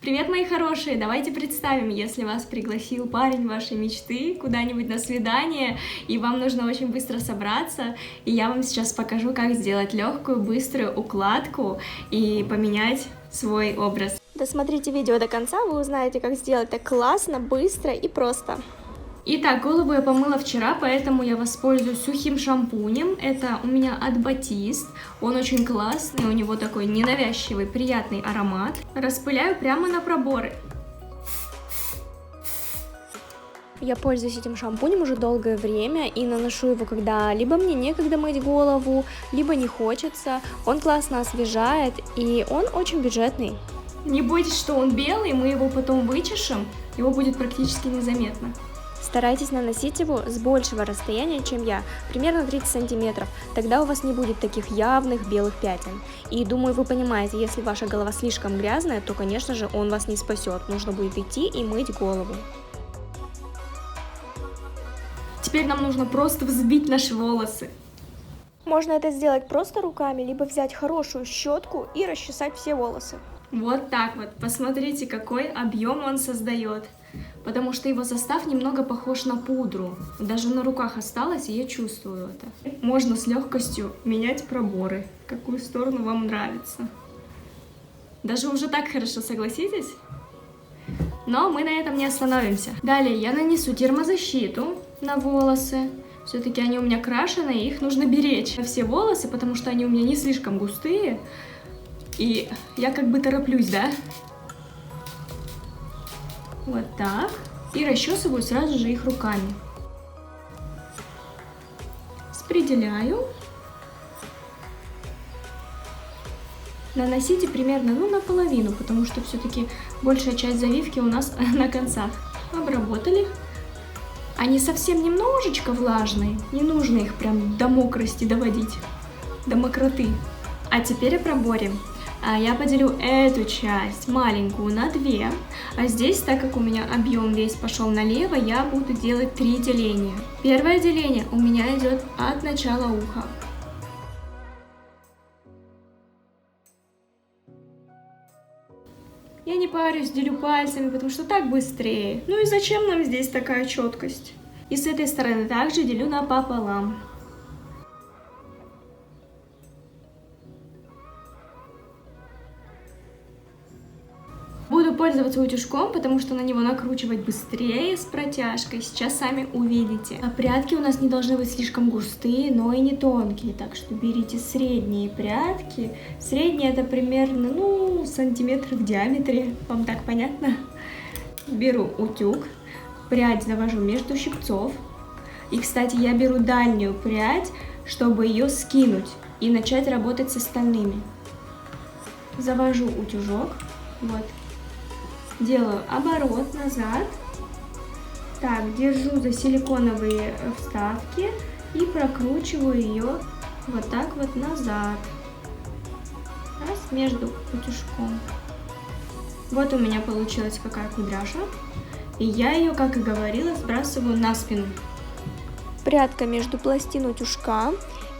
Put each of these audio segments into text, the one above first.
Привет, мои хорошие! Давайте представим, если вас пригласил парень вашей мечты куда-нибудь на свидание, и вам нужно очень быстро собраться, и я вам сейчас покажу, как сделать легкую, быструю укладку и поменять свой образ. Досмотрите видео до конца, вы узнаете, как сделать это классно, быстро и просто. Итак, голову я помыла вчера, поэтому я воспользуюсь сухим шампунем. Это у меня от Batiste. Он очень классный, у него такой ненавязчивый, приятный аромат. Распыляю прямо на проборы. Я пользуюсь этим шампунем уже долгое время и наношу его, когда либо мне некогда мыть голову, либо не хочется. Он классно освежает и он очень бюджетный. Не бойтесь, что он белый, мы его потом вычешем, его будет практически незаметно. Старайтесь наносить его с большего расстояния, чем я, примерно 30 сантиметров, тогда у вас не будет таких явных белых пятен. И думаю, вы понимаете, если ваша голова слишком грязная, то, конечно же, он вас не спасет, нужно будет идти и мыть голову. Теперь нам нужно просто взбить наши волосы. Можно это сделать просто руками, либо взять хорошую щетку и расчесать все волосы. Вот так вот, посмотрите, какой объем он создает. Потому что его состав немного похож на пудру. Даже на руках осталось, и я чувствую это. Можно с легкостью менять проборы, в какую сторону вам нравится. Даже уже так хорошо, согласитесь? Но мы на этом не остановимся. Далее я нанесу термозащиту на волосы. Все-таки они у меня крашеные, их нужно беречь. Все волосы, потому что они у меня не слишком густые. И я как бы тороплюсь, да? Вот так. И расчесываю сразу же их руками. Распределяю. Наносите примерно, наполовину, потому что все-таки большая часть завивки у нас на концах. Обработали. Они совсем немножечко влажные. Не нужно их прям до мокрости доводить. До мокроты. А теперь о проборе. Я поделю эту часть маленькую на две, а здесь, так как у меня объем весь пошел налево, я буду делать 3 деления. Первое деление у меня идет от начала уха. Я не парюсь, делю пальцами, потому что так быстрее. Ну и зачем нам здесь такая четкость? И с этой стороны также делю напополам. Буду пользоваться утюжком, потому что на него накручивать быстрее с протяжкой. Сейчас сами увидите. А прядки у нас не должны быть слишком густые, но и не тонкие. Так что берите средние прядки. Средние это примерно, сантиметр в диаметре. Вам так понятно? Беру утюг. Прядь завожу между щипцов. И, кстати, я беру дальнюю прядь, чтобы ее скинуть и начать работать с остальными. Завожу утюжок. Вот. Делаю оборот назад. Так, держу за силиконовые вставки и прокручиваю ее вот так вот назад. Раз, между утюжком. Вот у меня получилась какая кудряша. И я ее, как и говорила, сбрасываю на спину. Прядка между пластин утюжка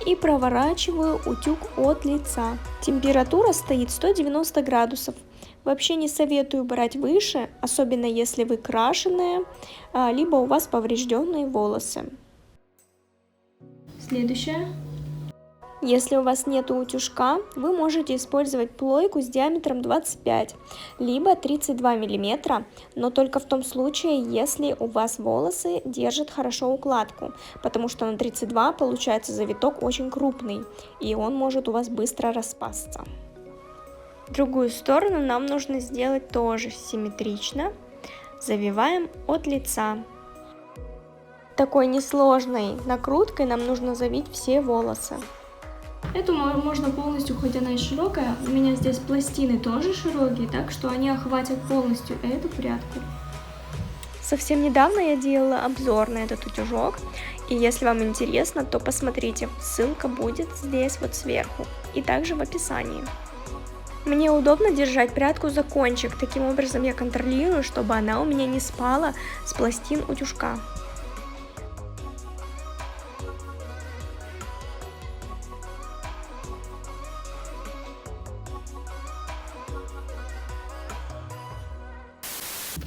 и проворачиваю утюг от лица. Температура стоит 190 градусов. Вообще не советую брать выше, особенно если вы крашеные, либо у вас поврежденные волосы. Следующее. Если у вас нет утюжка, вы можете использовать плойку с диаметром 25, либо 32 мм, но только в том случае, если у вас волосы держат хорошо укладку, потому что на 32 получается завиток очень крупный, и он может у вас быстро распасться. Другую сторону нам нужно сделать тоже симметрично. Завиваем от лица. Такой несложной накруткой нам нужно завить все волосы. Эту можно полностью, хоть она и широкая, у меня здесь пластины тоже широкие, так что они охватят полностью эту прядку. Совсем недавно я делала обзор на этот утюжок, и если вам интересно, то посмотрите, ссылка будет здесь вот сверху и также в описании. Мне удобно держать прядку за кончик, таким образом я контролирую, чтобы она у меня не спала с пластин утюжка.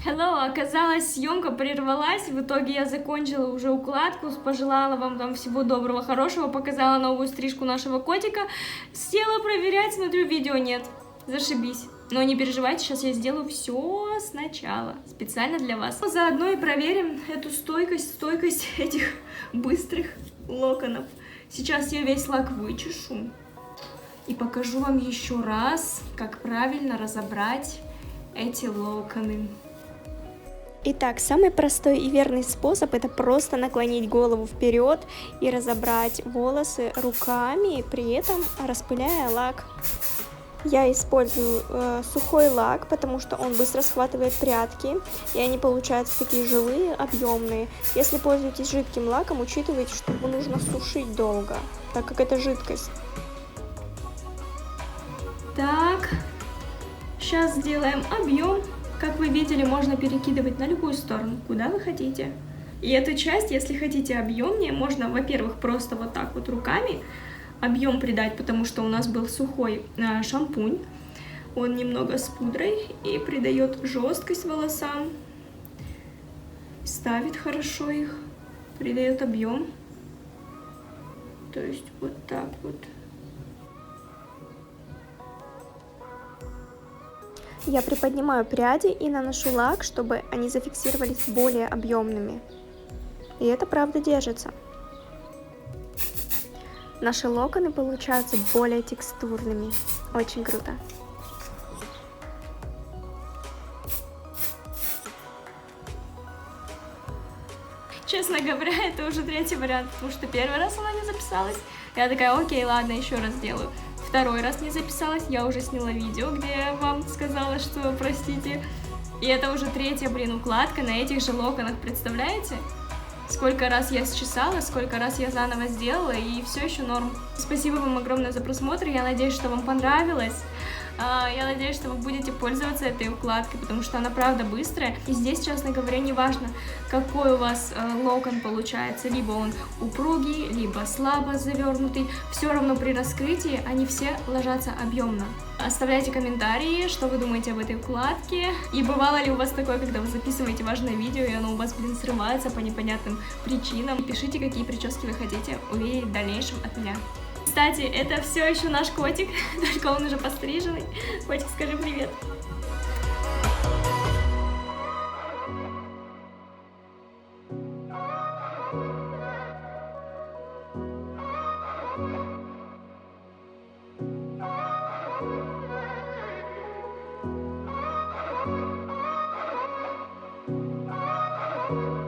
Hello, оказалось, съемка прервалась, в итоге я закончила уже укладку, пожелала вам там всего доброго, хорошего, показала новую стрижку нашего котика, села проверять, смотрю, видео нет, зашибись. Но не переживайте, сейчас я сделаю все сначала, специально для вас. Заодно и проверим эту стойкость этих быстрых локонов. Сейчас я весь лак вычешу и покажу вам еще раз, как правильно разобрать эти локоны. Итак, самый простой и верный способ — это просто наклонить голову вперед и разобрать волосы руками, при этом распыляя лак. Я использую сухой лак, потому что он быстро схватывает прядки, и они получаются такие живые, объемные. Если пользуетесь жидким лаком, учитывайте, что его нужно сушить долго, так как это жидкость. Так, сейчас сделаем объем. Как вы видели, можно перекидывать на любую сторону, куда вы хотите. И эту часть, если хотите объемнее, можно, во-первых, просто вот так вот руками объем придать, потому что у нас был сухой шампунь. Он немного с пудрой и придает жесткость волосам, ставит хорошо их, придает объем. То есть вот так вот. Я приподнимаю пряди и наношу лак, чтобы они зафиксировались более объемными. И это правда держится. Наши локоны получаются более текстурными. Очень круто. Честно говоря, это уже третий вариант, потому что первый раз она не записалась. Я такая, окей, ладно, еще раз сделаю. Второй раз не записалась, я уже сняла видео, где я вам сказала, что простите. И это уже третья, укладка на этих же локонах, представляете? Сколько раз я счесала, сколько раз я заново сделала, и все еще норм. Спасибо вам огромное за просмотр, я надеюсь, что вам понравилось. Я надеюсь, что вы будете пользоваться этой укладкой, потому что она правда быстрая. И здесь, честно говоря, не важно, какой у вас локон получается. Либо он упругий, либо слабо завернутый. Все равно при раскрытии они все ложатся объемно. Оставляйте комментарии, что вы думаете об этой укладке. И бывало ли у вас такое, когда вы записываете важное видео, и оно у вас, срывается по непонятным причинам. Пишите, какие прически вы хотите увидеть в дальнейшем от меня. Кстати, это все еще наш котик, только он уже постриженный. Котик, скажи привет. Thank you.